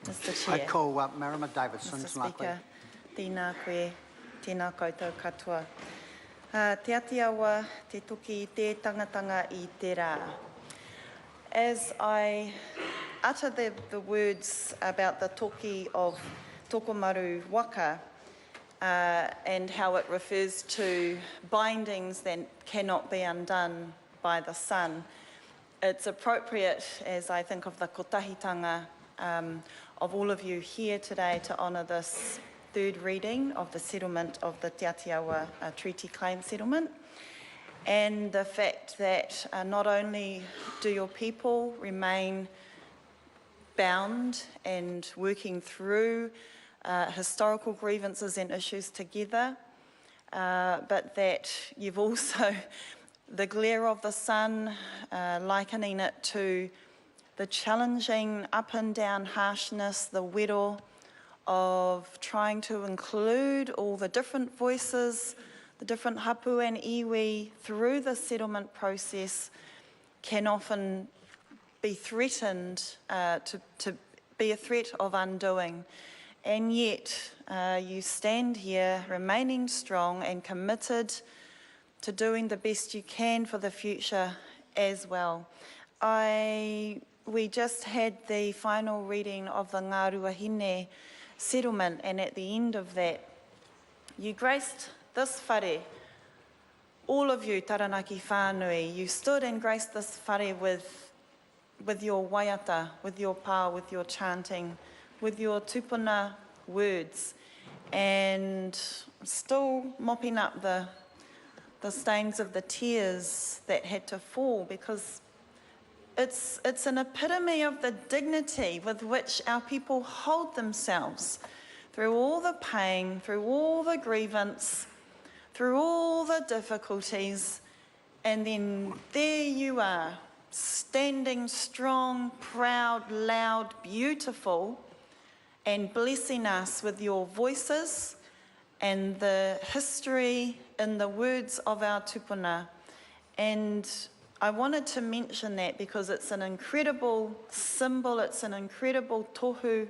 Mr. Chair. I call Marama Davidson. Mr. Speaker, tēnā koe, tēnā koutou katoa. Te Atiawa, te toki, te tangatanga I te rā. As I utter the words about the toki of Tokomaru Waka and how it refers to bindings that cannot be undone by the sun, it's appropriate as I think of the kotahitanga of all of you here today to honour this third reading of the settlement of the Te Atiawa Treaty Claim Settlement, and the fact that not only do your people remain bound and working through historical grievances and issues together, but that you've also, the glare of the sun, likening it to the challenging up and down harshness, the wero of trying to include all the different voices, the different hapu and iwi through the settlement process can often be threatened to be a threat of undoing. And yet you stand here remaining strong and committed to doing the best you can for the future as well. We just had the final reading of the Ngā Ruahine settlement, and at the end of that, you graced this whare, all of you Taranaki whānui, you stood and graced this whare with your waiata, with your pā, with your chanting, with your tupuna words, and still mopping up the stains of the tears that had to fall, because it's an epitome of the dignity with which our people hold themselves through all the pain, through all the grievance, through all the difficulties, and then there you are, standing strong, proud, loud, beautiful, and blessing us with your voices and the history in the words of our tupuna. And I wanted to mention that because it's an incredible symbol, it's an incredible tohu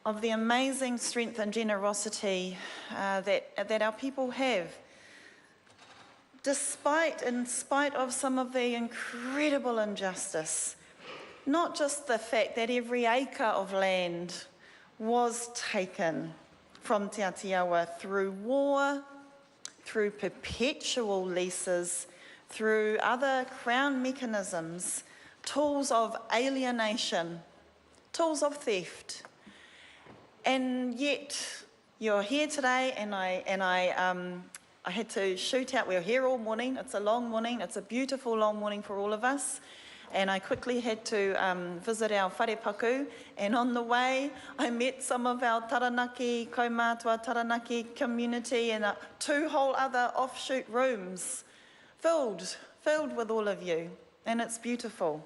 of the amazing strength and generosity that our people have, in spite of some of the incredible injustice. Not just the fact that every acre of land was taken from Te Atiawa through war, through perpetual leases, through other crown mechanisms, tools of alienation, tools of theft. And yet you're here today, and I had to shoot out. We were here all morning. It's a long morning. It's a beautiful long morning for all of us. And I quickly had to visit our wharepaku, and on the way I met some of our Taranaki, kaumātua Taranaki community, and 2 whole other offshoot rooms filled with all of you, and it's beautiful.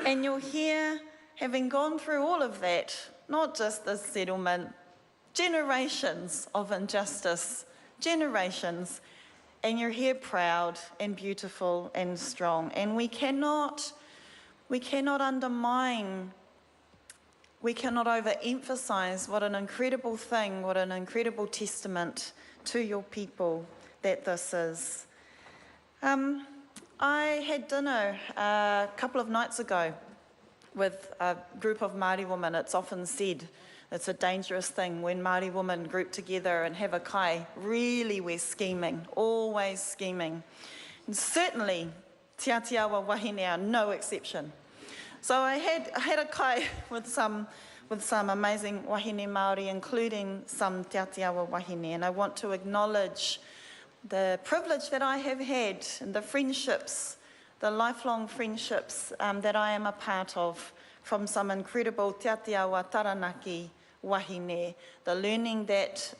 And you're here having gone through all of that, not just this settlement, generations of injustice, generations, and you're here proud and beautiful and strong. And we cannot undermine, we cannot overemphasize what an incredible thing, what an incredible testament to your people that this is. I had dinner a couple of nights ago with a group of Māori women. It's often said it's a dangerous thing when Māori women group together and have a kai. Really, we're scheming, always scheming. And certainly, Te Atiawa Wahine are no exception. So I had a kai with some amazing wahine Māori, including some Te Atiawa Wahine, and I want to acknowledge the privilege that I have had and the friendships, the lifelong friendships that I am a part of from some incredible Te Atiawa Taranaki wahine, the learning that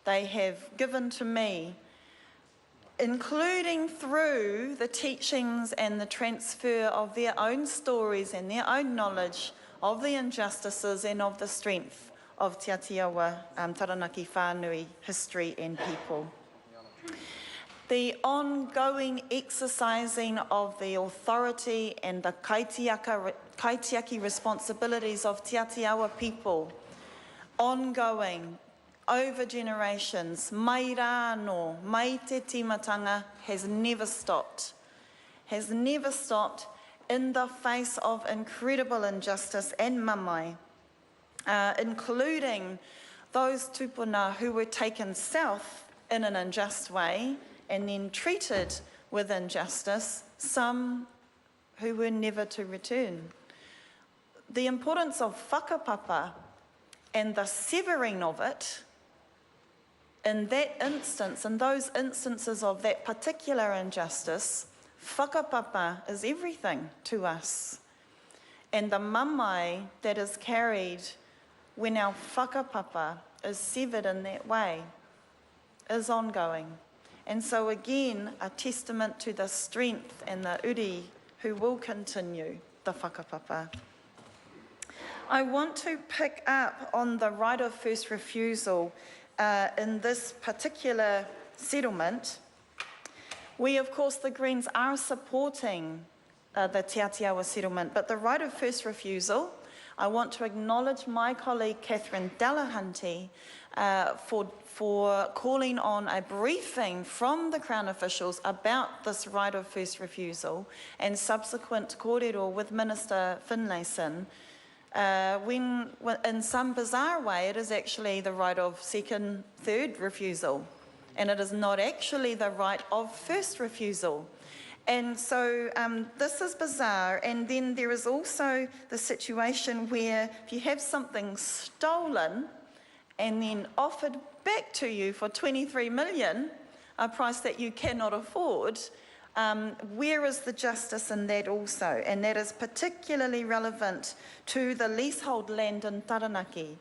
they have given to me, including through the teachings and the transfer of their own stories and their own knowledge of the injustices and of the strength of Te Atiawa Taranaki whānui history and people. the ongoing exercising of the authority and the kaitiaki responsibilities of Te Atiawa people, ongoing, over generations, mai rāno, mai te timatanga, has never stopped in the face of incredible injustice and mamai, including those tupuna who were taken south in an unjust way and then treated with injustice, some who were never to return. The importance of whakapapa and the severing of it in that instance, in those instances of that particular injustice, whakapapa is everything to us. And the mamai that is carried when our whakapapa is severed in that way is ongoing. And so again, a testament to the strength and the uri who will continue the whakapapa. I want to pick up on the right of first refusal in this particular settlement. We, of course, the Greens are supporting the Te Atiawa settlement, but the right of first refusal, I want to acknowledge my colleague Catherine Delahanty for calling on a briefing from the Crown officials about this right of first refusal and subsequent kōrero with Minister Finlayson, when in some bizarre way it is actually the right of second, third refusal, and it is not actually the right of first refusal. And so this is bizarre. And then there is also the situation where if you have something stolen and then offered back to you for 23 million, a price that you cannot afford, where is the justice in that also? And that is particularly relevant to the leasehold land in Taranaki.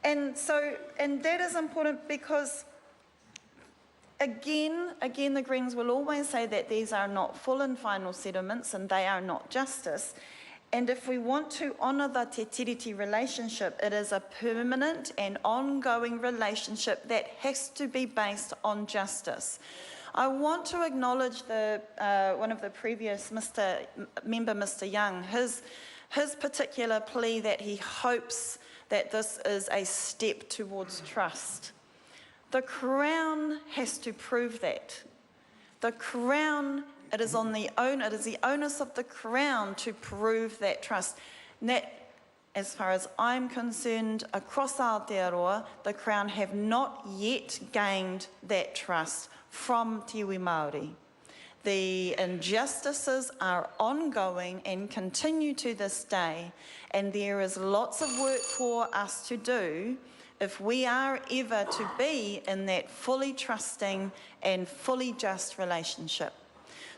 And that is important because Again, the Greens will always say that these are not full and final settlements and they are not justice. And if we want to honour the te tiriti relationship, it is a permanent and ongoing relationship that has to be based on justice. I want to acknowledge one of the previous member, Mr. Young, his particular plea that he hopes that this is a step towards trust. The Crown has to prove that. The Crown, it is the onus of the Crown to prove that trust. And that, as far as I'm concerned, across Aotearoa, the Crown have not yet gained that trust from te iwi Māori. The injustices are ongoing and continue to this day, and there is lots of work for us to do if we are ever to be in that fully trusting and fully just relationship.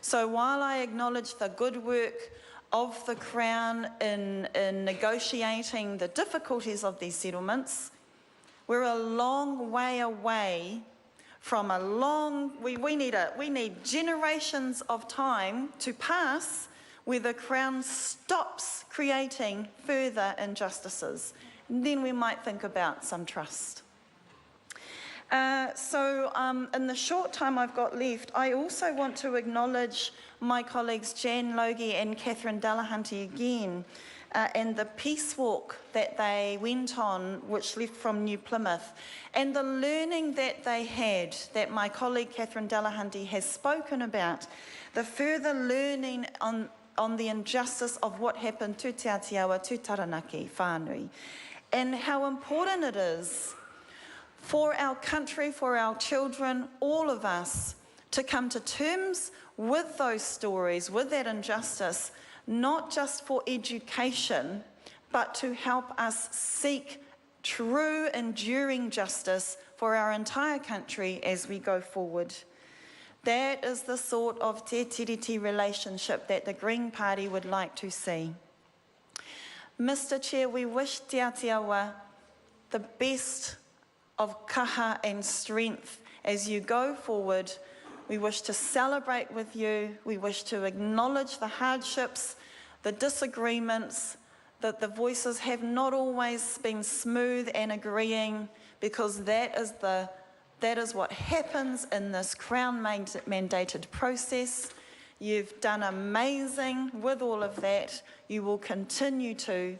So while I acknowledge the good work of the Crown in negotiating the difficulties of these settlements, we're a long way away from we need generations of time to pass where the Crown stops creating further injustices. Then we might think about some trust. In the short time I've got left, I also want to acknowledge my colleagues Jan Logie and Catherine Delahanty again, and the peace walk that they went on, which left from New Plymouth, and the learning that they had, that my colleague Catherine Delahanty has spoken about, the further learning on the injustice of what happened to Te Atiawa, to Taranaki, whānui, and how important it is for our country, for our children, all of us, to come to terms with those stories, with that injustice, not just for education, but to help us seek true, enduring justice for our entire country as we go forward. That is the sort of te tiriti relationship that the Green Party would like to see. Mr. Chair, we wish Te Atiawa the best of kaha and strength as you go forward. We wish to celebrate with you. We wish to acknowledge the hardships, the disagreements, that the voices have not always been smooth and agreeing, because that is the That is what happens in this Crown mandated process. You've done amazing with all of that. You will continue to,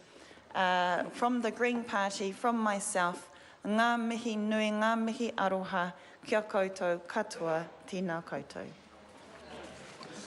from the Green Party, from myself, ngā mihi nui, ngā mihi aroha, kia koutou katoa, tēnā koutou.